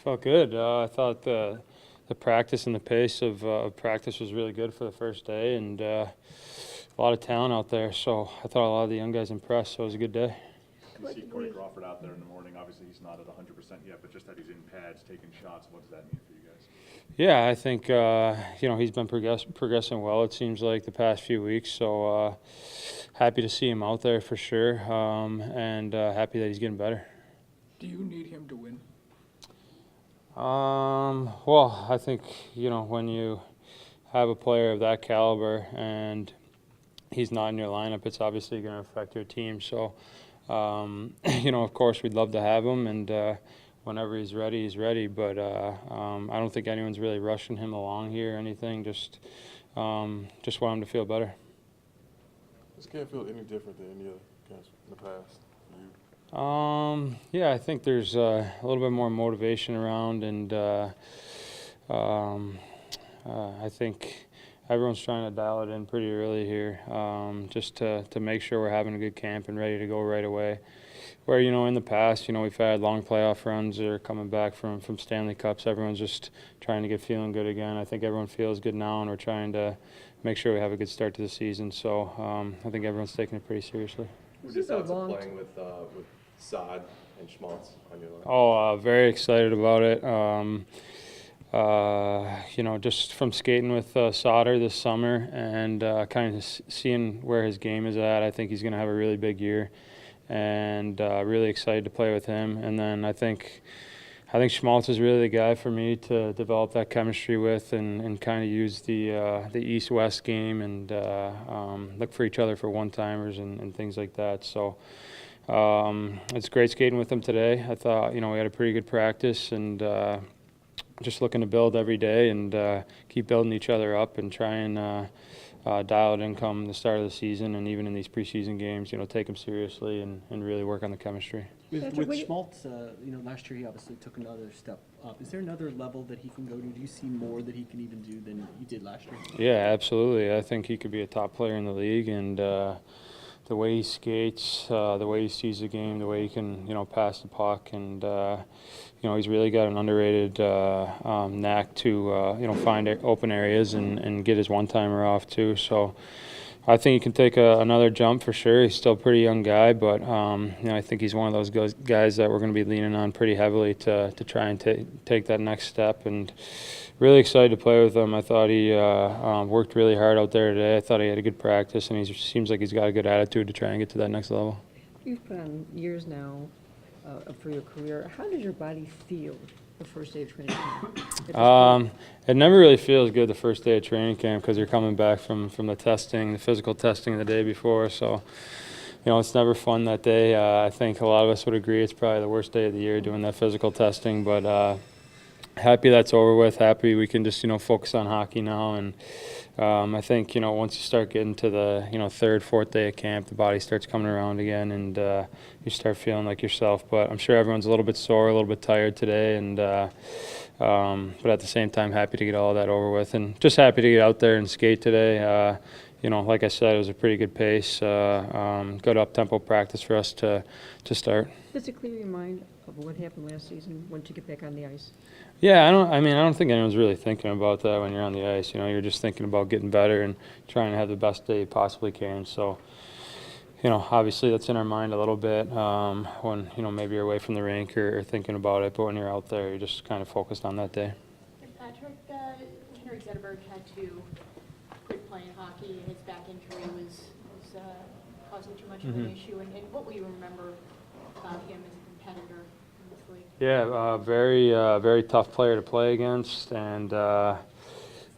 Felt good. I thought the practice and the pace of practice was really good for the first day, and a lot of talent out there. So I thought a lot of the young guys impressed. So it was a good day. You see Corey Crawford out there in the morning. Obviously, he's not at 100% yet, but just that he's in pads, taking shots. What does that mean for you guys? Yeah, I think he's been progressing well. It seems like the past few weeks. So happy to see him out there for sure, and happy that he's getting better. Do you need him to win? Well, I think when you have a player of that caliber and he's not in your lineup, it's obviously going to affect your team. So, of course, we'd love to have him, and whenever he's ready, he's ready. But I don't think anyone's really rushing him along here or anything. Just want him to feel better. This can't feel any different than any other games in the past for you. Yeah, I think there's a little bit more motivation around, and I think everyone's trying to dial it in pretty early here, just to make sure we're having a good camp and ready to go right away. Where, in the past, we've had long playoff runs or coming back from Stanley Cups. Everyone's just trying to get feeling good again. I think everyone feels good now, and we're trying to make sure we have a good start to the season. So I think everyone's taking it pretty seriously. What are your thoughts of playing with Saad and Schmaltz on your line? Oh, very excited about it. Just from skating with Sauter this summer and kind of seeing where his game is at, I think he's going to have a really big year, and really excited to play with him. And then I think Schmaltz is really the guy for me to develop that chemistry with, and kind of use the East-West game and look for each other for one-timers and things like that. So it's great skating with him today. I thought we had a pretty good practice, and just looking to build every day and keep building each other up and try and dial it in come the start of the season, and even in these preseason games, take them seriously and really work on the chemistry. With Schmaltz, last year he obviously took another step up. Is there another level that he can go to? Do you see more that he can even do than he did last year? Yeah, absolutely. I think he could be a top player in the league, and the way he skates, the way he sees the game, the way he can, pass the puck, and he's really got an underrated knack to, find open areas and get his one-timer off too. So I think he can take another jump for sure. He's still a pretty young guy, but I think he's one of those guys that we're going to be leaning on pretty heavily to try and take that next step. And really excited to play with him. I thought he worked really hard out there today. I thought he had a good practice, and he seems like he's got a good attitude to try and get to that next level. You've put on years now for your career. How does your body feel the first day of training camp? It never really feels good the first day of training camp because you're coming back from the testing, the physical testing the day before. So, it's never fun that day. I think a lot of us would agree it's probably the worst day of the year doing that physical testing, but happy that's over with. Happy we can just focus on hockey now, and I think once you start getting to the third, fourth day of camp, the body starts coming around again, and you start feeling like yourself. But I'm sure everyone's a little bit sore, a little bit tired today, and but at the same time, happy to get all that over with, and just happy to get out there and skate today. Like I said, it was a pretty good pace, good up-tempo practice for us to start. Does it clear your mind of what happened last season once you get back on the ice? Yeah, I don't think anyone's really thinking about that when you're on the ice. You're just thinking about getting better and trying to have the best day you possibly can. So, obviously that's in our mind a little bit when maybe you're away from the rink or thinking about it. But when you're out there, you're just kind of focused on that day. Patrick, Henrik Zetterberg had to quit playing hockey. His back injury was causing too much of an issue. And what will you remember about him as a competitor in this league? Yeah, very tough player to play against, and him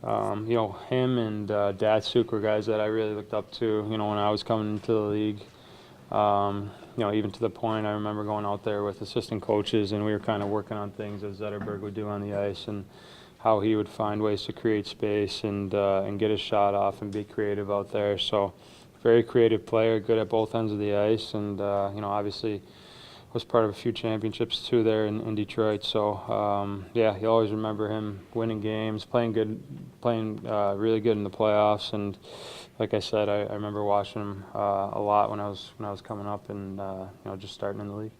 and Datsuk were guys that I really looked up to. When I was coming into the league, even to the point I remember going out there with assistant coaches, and we were kind of working on things as Zetterberg would do on the ice, and how he would find ways to create space and get his shot off and be creative out there. So, very creative player, good at both ends of the ice, and obviously was part of a few championships too there in Detroit. So you always remember him winning games, playing really good in the playoffs, and like I said, I remember watching him a lot when I was coming up and just starting in the league.